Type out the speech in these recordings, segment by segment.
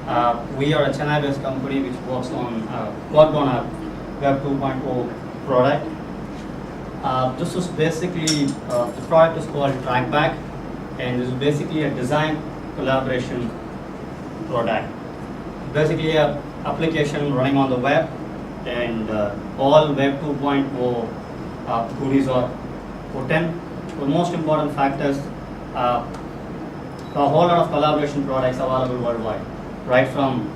We are a Chennai-based company which worked on a Web 2.0 product. This is basically, the product is called TrackBack, and this is basically a design collaboration product. Basically a application running on the web, and all Web 2.0 goodies are put in. The most important fact is a whole lot of collaboration products available worldwide. Right from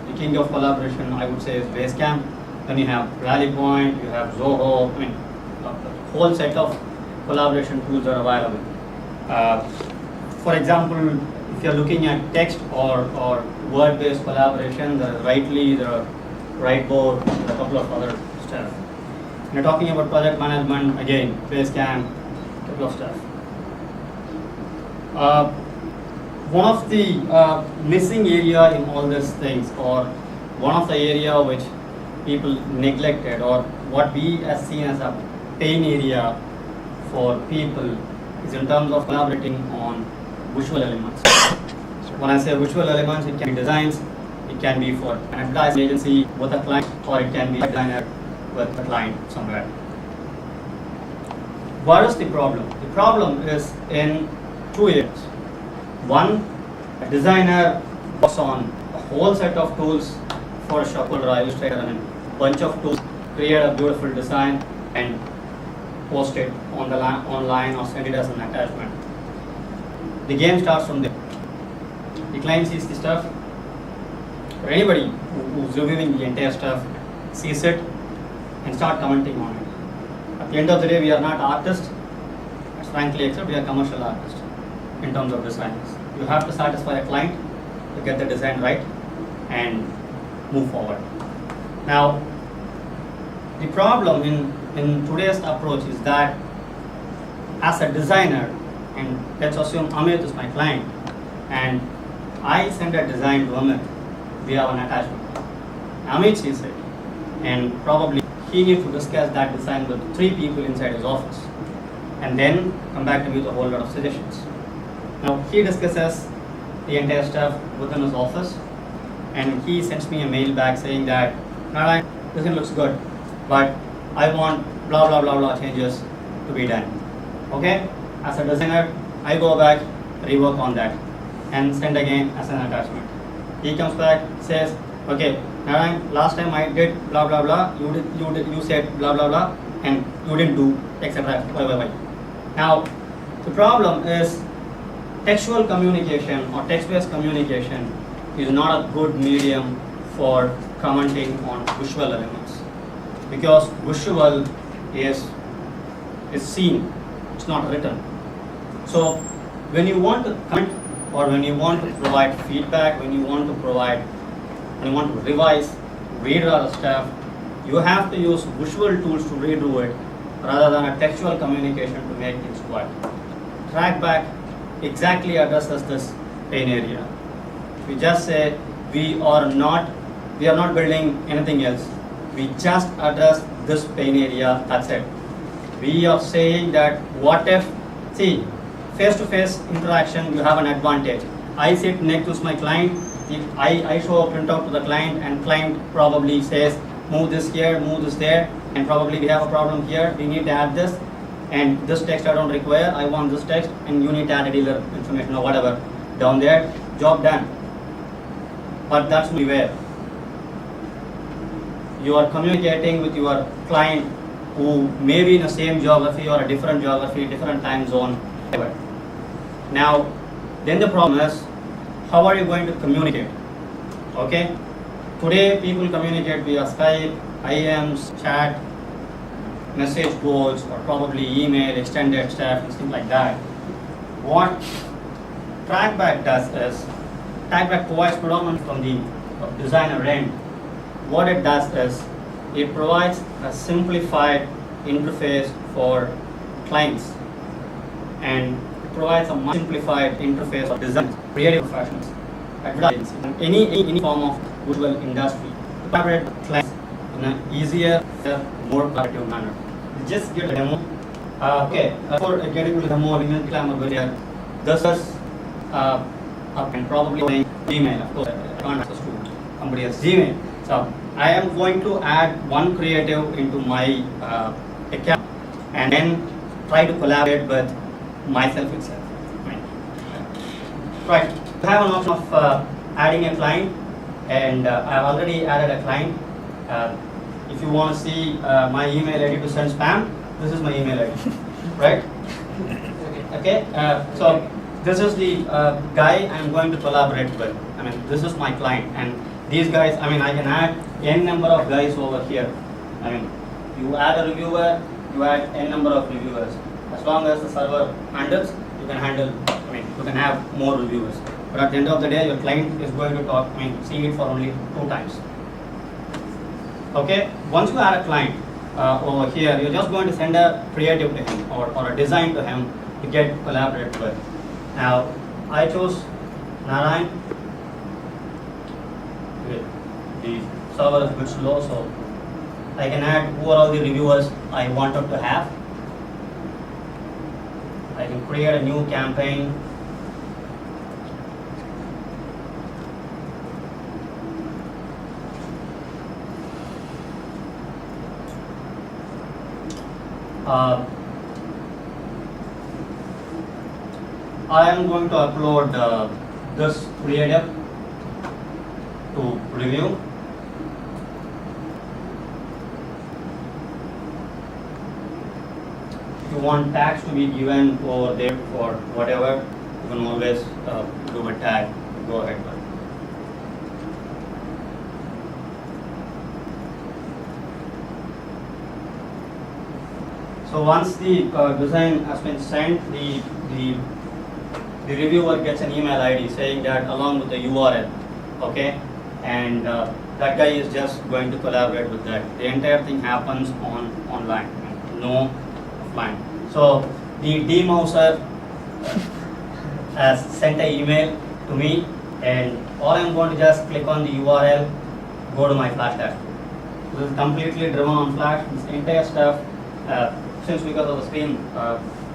the king of collaboration, I would say, is Basecamp. Then you have RallyPoint, you have Zoho. I mean, a whole set of collaboration tools are available. For example, if you're looking at text or word-based collaboration, there is Writely, there are Writeboard, and a couple of other stuff. When you're talking about project management, again, Basecamp, a couple of stuff. One of the missing area in all these things, or one of the area which people neglected, or what we have seen as a pain area for people, is in terms of collaborating on visual elements. When I say visual elements, it can be designs, it can be for an advertising agency with a client, or it can be a designer with a client somewhere. What is the problem? The problem is in two areas. One, a designer works on a whole set of tools, Photoshop or Illustrator, and a bunch of tools, create a beautiful design and post it on the online or send it as an attachment. The game starts from there. The client sees the stuff, or anybody who's reviewing the entire stuff sees it and start commenting on it. At the end of the day, we are not artists, frankly, except we are commercial artists in terms of designs. You have to satisfy a client to get the design right and move forward. Now, the problem in today's approach is that as a designer, and let's assume Amit is my client, and I send a design to Amit, we have an attachment. Amit sees it, and probably he needs to discuss that design with 3 people inside his office, and then come back to me with a whole lot of suggestions. Now, he discusses the entire stuff within his office, and he sends me a mail back saying that, Narayan, this thing looks good, but I want blah blah blah blah changes to be done. Okay? As a designer, I go back, rework on that, and send again as an attachment. He comes back, says, okay, Narayan, last time I did blah blah blah, you said blah blah blah, and you didn't do, etc. Now, the problem is textual communication or text-based communication is not a good medium for commenting on visual elements, because visual is seen, it's not written. So when you want to comment, or when you want to provide feedback, when you want to revise, redraw the stuff, you have to use visual tools to redo it rather than a textual communication to make things work. TrackBack exactly addresses this pain area. We just say we are not building anything else. We just address this pain area, that's it. We are saying that what if, see, face-to-face interaction, you have an advantage. I sit next to my client, if I show a printout to the client, and client probably says, move this here, move this there, and probably we have a problem here, we need to add this, and this text I don't require, I want this text, and you need to add a dealer information or whatever down there, job done. But that's only where you are communicating with your client who may be in the same geography or a different geography, different time zone, whatever. Now, then the problem is, how are you going to communicate? Okay? Today, people communicate via Skype, IMs, chat, message boards, or probably email, extended stuff, and things like that. What TrackBack does is, TrackBack provides predominantly from the designer end. What it does is, it provides a simplified interface for clients, and it provides a much simplified interface for design, creative professionals, advertising, and any form of visual industry to collaborate with clients in an easier, more collaborative manner. Just get a demo. Before getting to the demo, let me climb over here. This is up and probably Gmail. Of course, I can't access to somebody else's Gmail. So I am going to add one creative into my account and then try to collaborate with myself itself. Right. I have an option of adding a client, and I have already added a client. If you want to see my email ID to send spam, this is my email ID, right? Okay. So this is the guy I'm going to collaborate with. I mean, this is my client, and these guys. I mean, I can add n number of guys over here. I mean, you add a reviewer, you add n number of reviewers. As long as the server handles, you can handle. I mean, you can have more reviewers. But at the end of the day, your client is going to talk. I mean, see it for only 2 times. Okay. Once you add a client over here, you're just going to send a creative to him or a design to him to get collaborate with. Now, I chose Narayan. Okay. The server is a bit slow, so I can add who are all the reviewers I wanted to have. I can create a new campaign. I am going to upload this creative to review. If you want tags to be given over there for whatever, you can always do a tag. Go ahead. So once the design has been sent, the reviewer gets an email ID saying that along with the URL, okay, and that guy is just going to collaborate with that. The entire thing happens online, no offline. So the demouser has sent an email to me, and all I'm going to just click on the URL, go to my Flash dashboard. This is completely driven on Flash. This entire stuff. Since because of the screen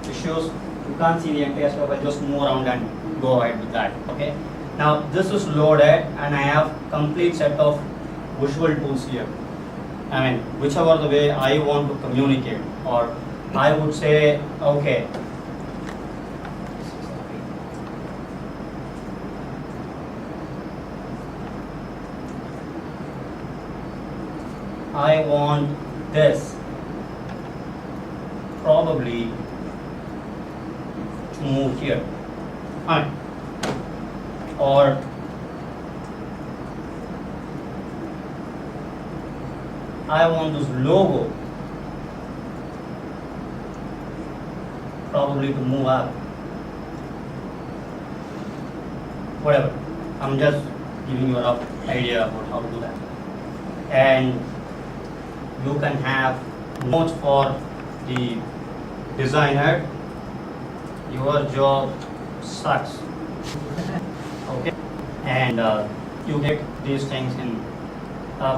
issues, you can't see the entire stuff. I just move around and go ahead with that. Okay. Now this is loaded, and I have complete set of visual tools here. I mean, whichever the way I want to communicate, or I would say, okay. I want this probably to move here, or I want this logo probably to move up, whatever. I'm just giving you a rough idea about how to do that. And you can have notes for the designer. Your job sucks. Okay, and you get these things in.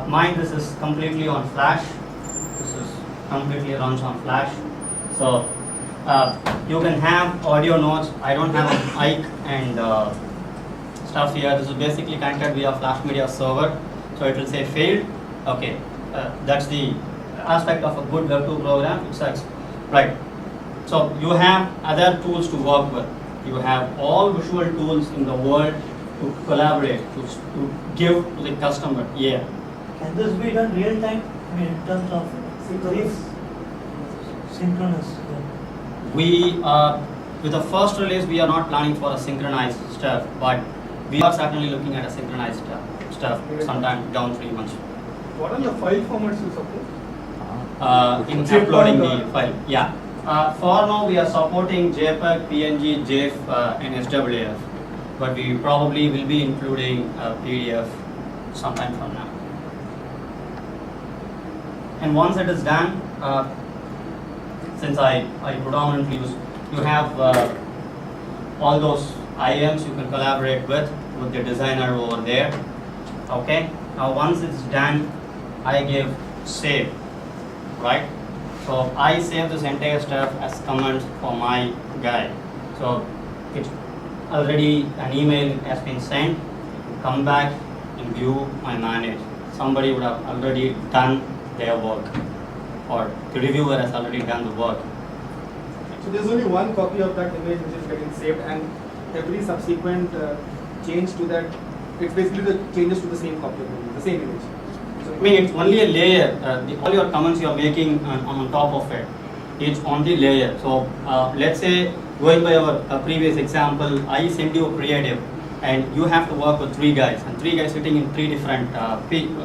Mine, this is completely on Flash. This is completely runs on Flash. So you can have audio notes. I don't have a mic and stuff here. This is basically connected via Flash Media server. So it will say failed. Okay, that's the aspect of a good Web2 program. It sucks, right? So you have other tools to work with. You have all visual tools in the world to collaborate, to give to the customer. Yeah. Can this be done real time? I mean, in terms of synchronous. Yeah. We with the first release, we are not planning for a synchronized stuff, but we are certainly looking at a synchronized stuff sometime down 3 months. What are the file formats you support? In uploading the file, yeah. For now, we are supporting JPEG, PNG, JIF, and SWF, but we probably will be including PDF sometime from now. And once it is done, since I predominantly use, you have all those IAMs you can collaborate with the designer over there. Okay. Now once it's done, I give save, right? So I save this entire stuff as comments for my guy. So it's already an email has been sent. come back and view my manage, somebody would have already done their work, or the reviewer has already done the work. So there's only one copy of that image which is getting saved, and every subsequent change to that, it's basically the changes to the same copy of the image, the same image. So I mean, it's only a layer. All your comments you are making on top of it, it's on the layer. So let's say, going by our previous example, I send you a creative, and you have to work with 3 guys, and 3 guys sitting in 3 different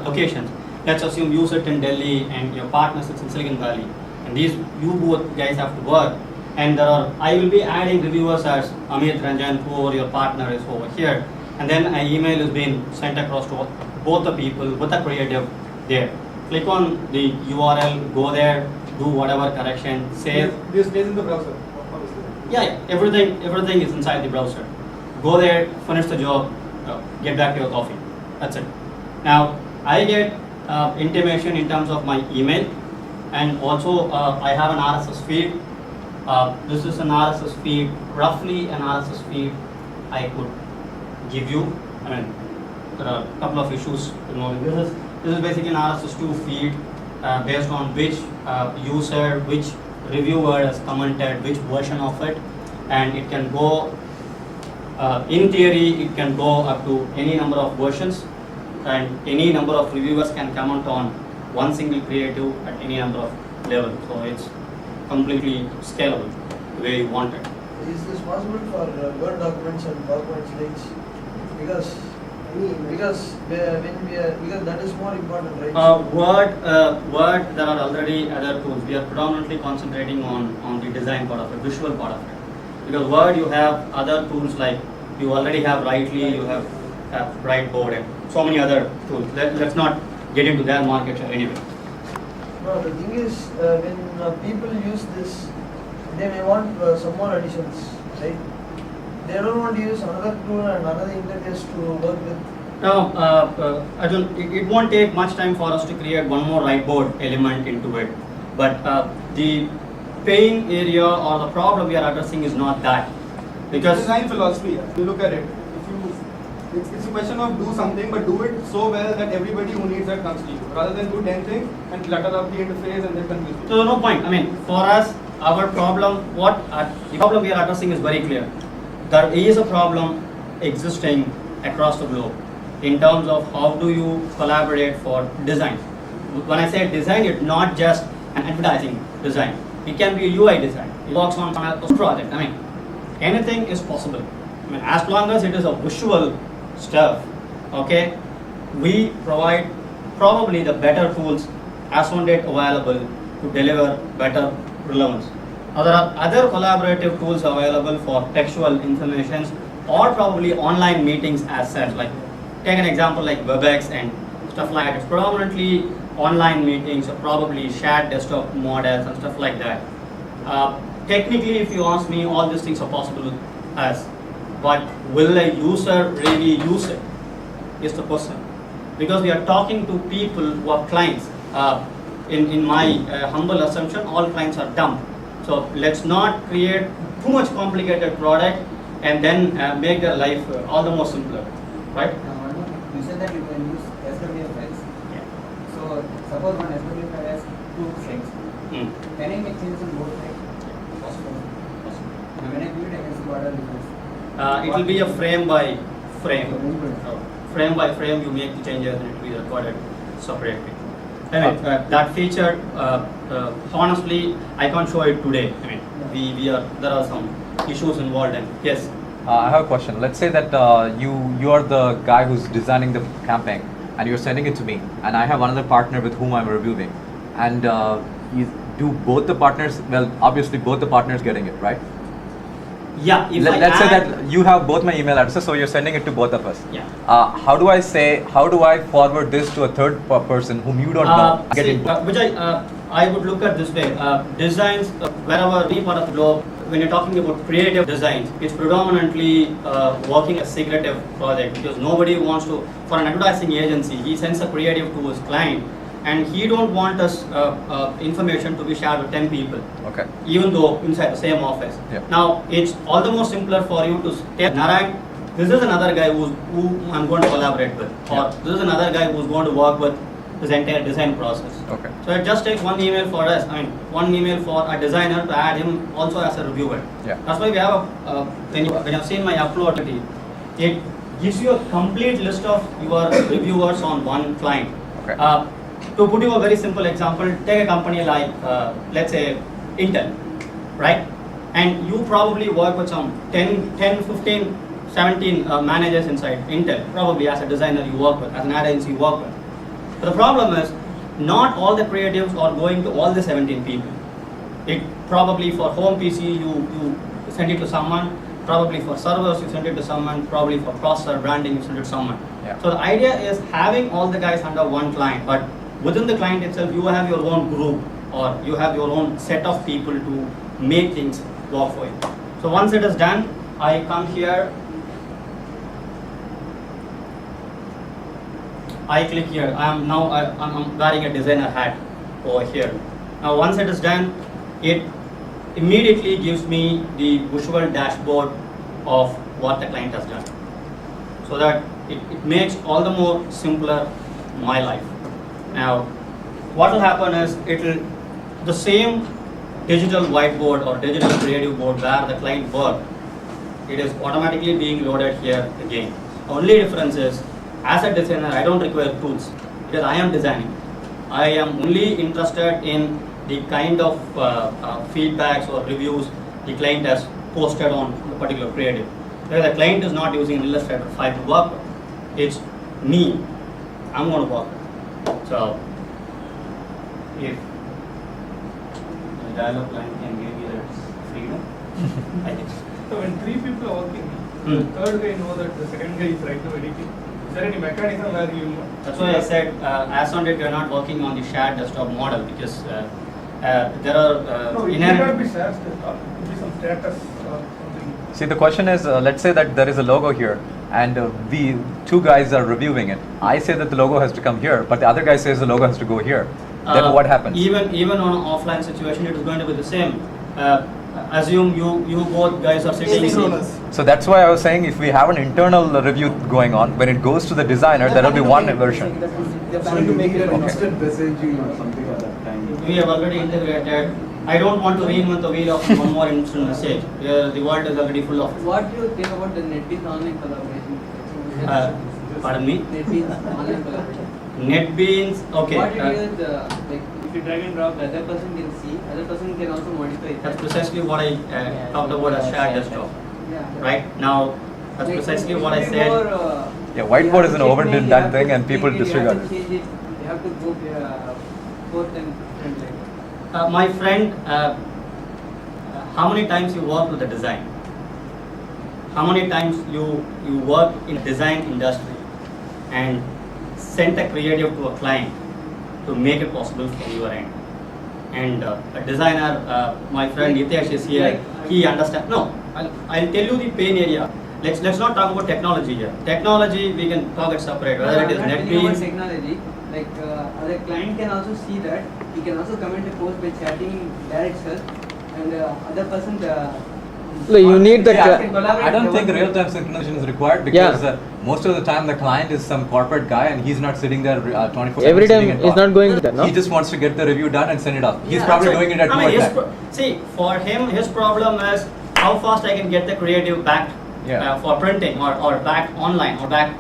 locations. Let's assume you sit in Delhi and your partner sits in Silicon Valley, and you both guys have to work. And I will be adding reviewers as Amit, Ranjan, whoever your partner is over here, and then an email is being sent across to both the people with a creative there. Click on the URL, go there, do whatever correction, save. this stays in the browser, obviously. Yeah, everything is inside the browser. Go there, finish the job, get back to your coffee. That's it. Now I get intimation in terms of my email, and also I have an RSS feed. This is an RSS feed, roughly an RSS feed I could give you. I mean, there are a couple of issues involving this. This is basically an RSS2 feed based on which user, which reviewer has commented, which version of it, and it can go, in theory, it can go up to any number of versions, and any number of reviewers can comment on one single creative at any number of levels. So it's completely scalable the way you want it. Is this possible for Word documents and PowerPoint slides? Because that is more important, right? Word, there are already other tools. We are predominantly concentrating on the design part of it, visual part of it. Because Word, you have other tools like you already have Writely, you have Whiteboard, and so many other tools. Let's not get into that market share anyway. No, the thing is, when people use this, they may want some more additions, right? They don't want to use another tool and another interface to work with. Now, Arjun, it won't take much time for us to create one more whiteboard element into it. But the pain area or the problem we are addressing is not that. Because Design philosophy, if you look at it, it's a question of do something, but do it so well that everybody who needs that comes to you, rather than do 10 things and clutter up the interface and then confuse people. so there's no point. I mean, for us, our problem, the problem we are addressing is very clear. There is a problem existing across the globe in terms of how do you collaborate for design. When I say design, it's not just an advertising design. It can be a UI design. It works on a project. I mean, anything is possible. I mean, as long as it is a visual stuff, okay, we provide probably the better tools as on date available to deliver better relevance. There are other collaborative tools available for textual informations or probably online meetings as such. Like, take an example like WebEx and stuff like that. It's predominantly online meetings or probably shared desktop models and stuff like that. Technically, if you ask me, all these things are possible as, but will a user really use it is the question. Because we are talking to people who are clients. In my humble assumption, all clients are dumb. So let's not create too much complicated product and then make their life all the more simpler, right? You said that you can use SWF files. Yeah. So suppose one SWF file has 2 frames. Can I make changes on both sides? Possible. Now when I view it, I can see what are the difference. It will be a frame by frame. So, Frame by frame, you make the changes and it will be recorded separately. Anyway, that feature, honestly, I can't show it today. I mean, there are some issues involved in. Yes. I have a question. Let's say that you are the guy who's designing the campaign, and you're sending it to me, and I have another partner with whom I'm reviewing, and do both the partners? Well, obviously both the partners getting it, right? Yeah. Let's say that you have both my email addresses, so you're sending it to both of us. Yeah. How do I forward this to a third person whom you don't know? Vijay, I would look at this way. Designs, wherever any part of the globe, when you're talking about creative designs, it's predominantly working a secretive project because nobody wants to, for an advertising agency, he sends a creative to his client and he don't want us information to be shared with 10 people. Okay. Even though inside the same office. Yeah. Now, it's all the more simpler for you to narrate this is another guy who I'm going to collaborate with, or Yeah. this is another guy who's going to work with this entire design process. Okay. So it just takes one email for us, one email for a designer to add him also as a reviewer. Yeah. That's why we have when you've seen my upload, it gives you a complete list of your reviewers on one client. Okay. To put you a very simple example, take a company like, let's say, Intel, right? And you probably work with some 10, 15, 17 managers inside Intel, probably as a designer you work with, as an ad agency you work with. But the problem is, not all the creatives are going to all the 17 people. It probably for home PC, you send it to someone, probably for servers, you send it to someone, probably for processor branding, you send it to someone. Yeah. So the idea is having all the guys under one client, but within the client itself, you have your own group, or you have your own set of people to make things work for you. So once it is done, I come here, I click here. I'm wearing a designer hat over here. Now once it is done, it immediately gives me the visual dashboard of what the client has done, so that it makes all the more simpler my life. Now what will happen is, the same digital whiteboard or digital creative board where the client worked, it is automatically being loaded here again. Only difference is, as a designer, I don't require tools because I am designing. I am only interested in the kind of feedbacks or reviews the client has posted on the particular creative. Because the client is not using Illustrator 5 to work with. It's me. I'm going to work with. So, if the dialog line can give me that freedom, I think so. So when three people are working, Hmm. the third guy knows that the second guy is right now editing. Is there any mechanism where you? That's why I said, as on it, we are not working on the shared desktop model, because there are No, it may not be shared desktop. It could be some status or something. See, the question is, let's say that there is a logo here, and we two guys are reviewing it. I say that the logo has to come here, but the other guy says the logo has to go here. Then what happens? Even on an offline situation, it is going to be the same. Assume you both guys are sitting. So that's why I was saying, if we have an internal review going on, when it goes to the designer, there will be one version. They're planning to make it an instant messaging or something at that time. We have already integrated. I don't want to reinvent the wheel of one more instant message. The world is already full of. What do you think about the NetBeans online collaboration? Pardon me. NetBeans online collaboration. NetBeans. Okay. What it is, like if you drag and drop, the other person can see, other person can also modify it. That's precisely what I talked about as shared desktop. Yeah. Right now, that's Like, precisely it what I will be said. more, Yeah, whiteboard is an you have to overdone check, you have thing to and people tweak it, disregard You have it. to change it. You have to go forth and front like. My friend, how many times you work with the design? How many times you work in design industry and sent a creative to a client to make it possible from your end? And a designer, my friend Nitesh is here. He understands. No, I'll tell you the pain area. Let's not talk about technology here. Technology we can talk it separate. Whether it is I'm not telling about NetBeans. technology, like other client can also see that. He can also comment a post by chatting there itself, and other person. You need the I don't think real-time synchronization is required, because most of the time the client is some corporate guy and he's not sitting there 24/7 every time sitting and is not talking. going there, no? He just wants to get the review done and send it off. He's Yeah, probably that's doing it right. at I mean, 2 his at time. see, for him, his problem is how fast I can get the creative back for printing or back online or back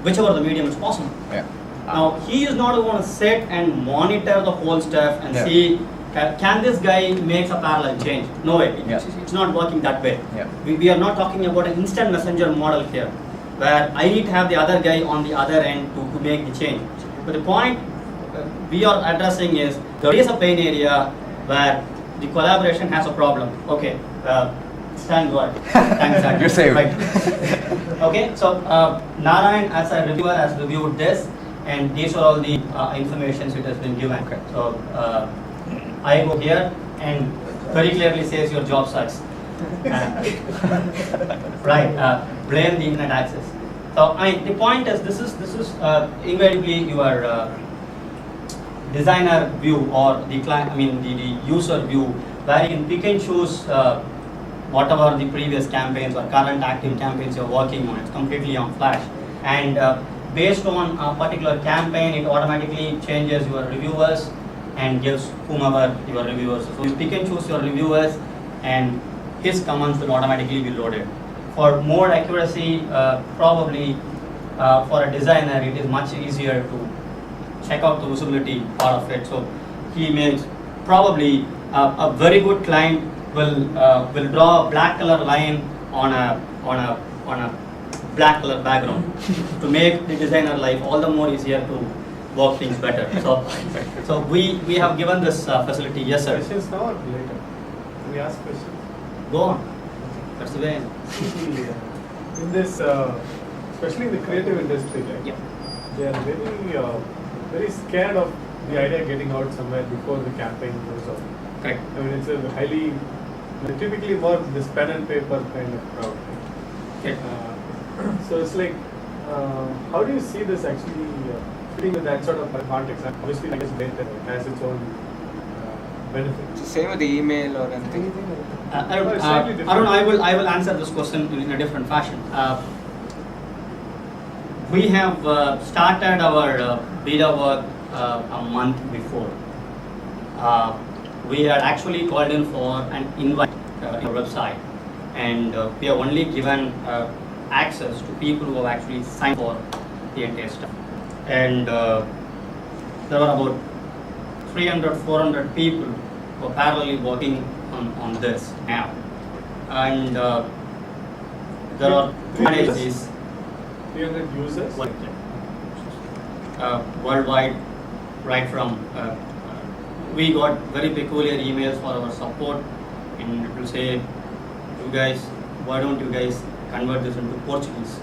whichever the medium is possible. Yeah. Now, he is not going to sit and monitor the whole stuff and Yeah. see, can this guy make a parallel change? No way. It's not working that way. Yeah. We are not talking about an instant messenger model here, where I need to have the other guy on the other end to make the change. But the point we are addressing is, there is a pain area where the collaboration has a problem. Okay, stand by. Thanks, Zach. You're saved. Right. Okay, so Narayan as a reviewer has reviewed this, and these are all the information it has been given. Okay. So I go here and very clearly says your job sucks. Right, blame the internet access. So the point is, this is invariably your designer view or the client, the user view, where you can pick and choose whatever the previous campaigns or current active campaigns you're working on. It's completely on Flash. And based on a particular campaign, it automatically changes your reviewers and gives whomever your reviewers. So you pick and choose your reviewers, and his comments will automatically be loaded. For more accuracy, probably for a designer, it is much easier to check out the visibility part of it. So he makes probably a very good client will draw a black color line on a black color background to make the designer life all the more easier to work things better. So we have given this facility. Yes, sir. Questions now or later? Can we ask questions? Go on. That's the way. In this, especially in the creative industry, right? Yeah. They are very scared of the idea getting out somewhere before the campaign goes out. Correct. I mean, it's a highly, typically more this pen and paper kind of crowd. Okay. So it's like, how do you see this actually fitting with that sort of context? And obviously, I guess data has its own benefits. Same with the email or anything. Arun, I will answer this question in a different fashion. We have started our beta work a month before. We had actually called in for an invite on our website, and we have only given access to people who have actually signed for the entire stuff. And there were about 300, 400 people who are parallelly working on this now. And there are agencies 300 users? worldwide, right from we got very peculiar emails for our support, and it will say, you guys, why don't you guys convert this into Portuguese?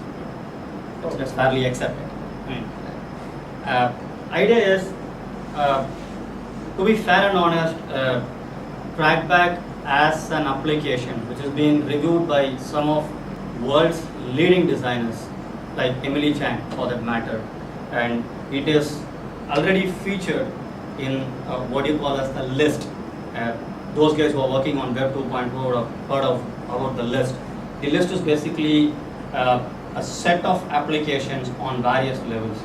That's fairly accepted. I mean, idea is, to be fair and honest, Trackback as an application which is being reviewed by some of world's leading designers, like Emily Chang for that matter, and it is already featured in what you call as the list. Those guys who are working on Web 2.0 would have heard about the list. The list is basically a set of applications on various levels.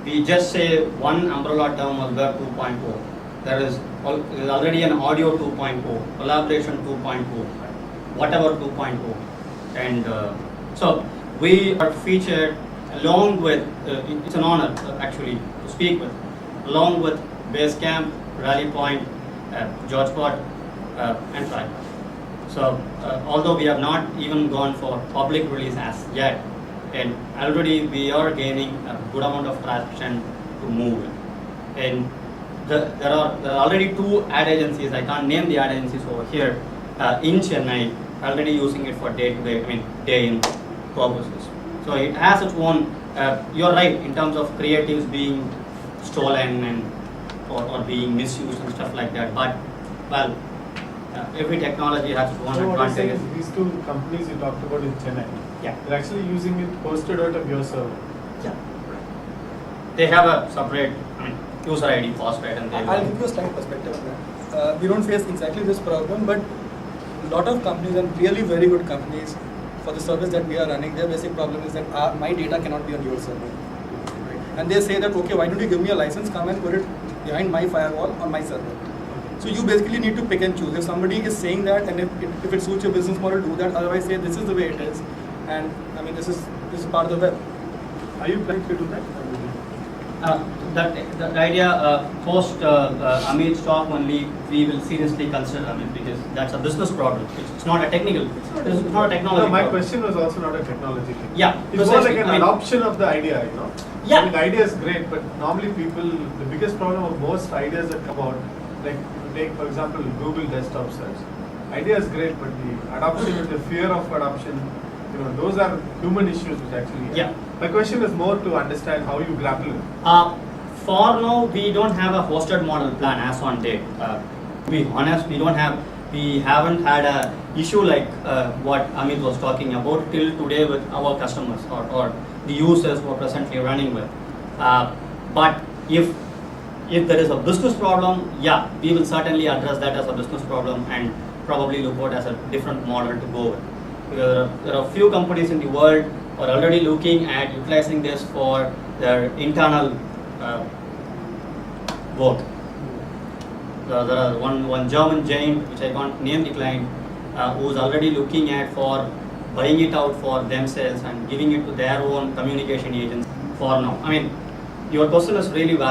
We just say one umbrella term was Web 2.0. There is already an audio 2.0, collaboration 2.0, whatever 2.0. And so we are featured along with, it's an honor actually to speak with, along with Basecamp, RallyPoint, GeorgePod, and Trackback. So although we have not even gone for public release as yet, and already we are gaining a good amount of traction to move. And there are already 2 ad agencies, I can't name the ad agencies over here, in Chennai, already using it for day in purposes. So it has its own, you're right in terms of creatives being stolen and or being misused and stuff like that, but well, every technology has its own So what I'm saying advantages. is these 2 companies you talked about in Chennai, Yeah. they're actually using it hosted out of your server. Yeah. They have a separate user ID password, and they I'll give you a slight perspective on that. We don't face exactly this problem, but a lot of companies and really very good companies, for the service that we are running, their basic problem is that my data cannot be on your server. Right? And they say that, okay, why don't you give me a license, come and put it behind my firewall on my server. So you basically need to pick and choose. If somebody is saying that, and if it suits your business model, do that. Otherwise, say this is the way it is, and I mean this is part of the web. Are you planning to do that? That idea post Amit's talk only we will seriously consider, because that's a business problem. It's not a technical. It's not a technology. No, my problem. question was also not a technology thing. Yeah, It's more like precisely. an adoption of the idea, Yeah. I mean, the idea is great, but normally people, the biggest problem of most ideas that come out, like take for example Google desktop search. Idea is great, but the adoption and the fear of adoption, those are human issues which actually. Yeah. My question is more to understand how you grapple with it. For now, we don't have a hosted model plan as on date. To be honest, we haven't had a issue like what Amit was talking about till today with our customers or the users who are presently running with. But if there is a business problem, yeah, we will certainly address that as a business problem and probably look out as a different model to go with. Because there are few companies in the world who are already looking at utilizing this for their internal work. There are one German giant, which I can't name the client, who's already looking at for buying it out for themselves and giving it to their own communication agents for now. I mean, your question is really valid.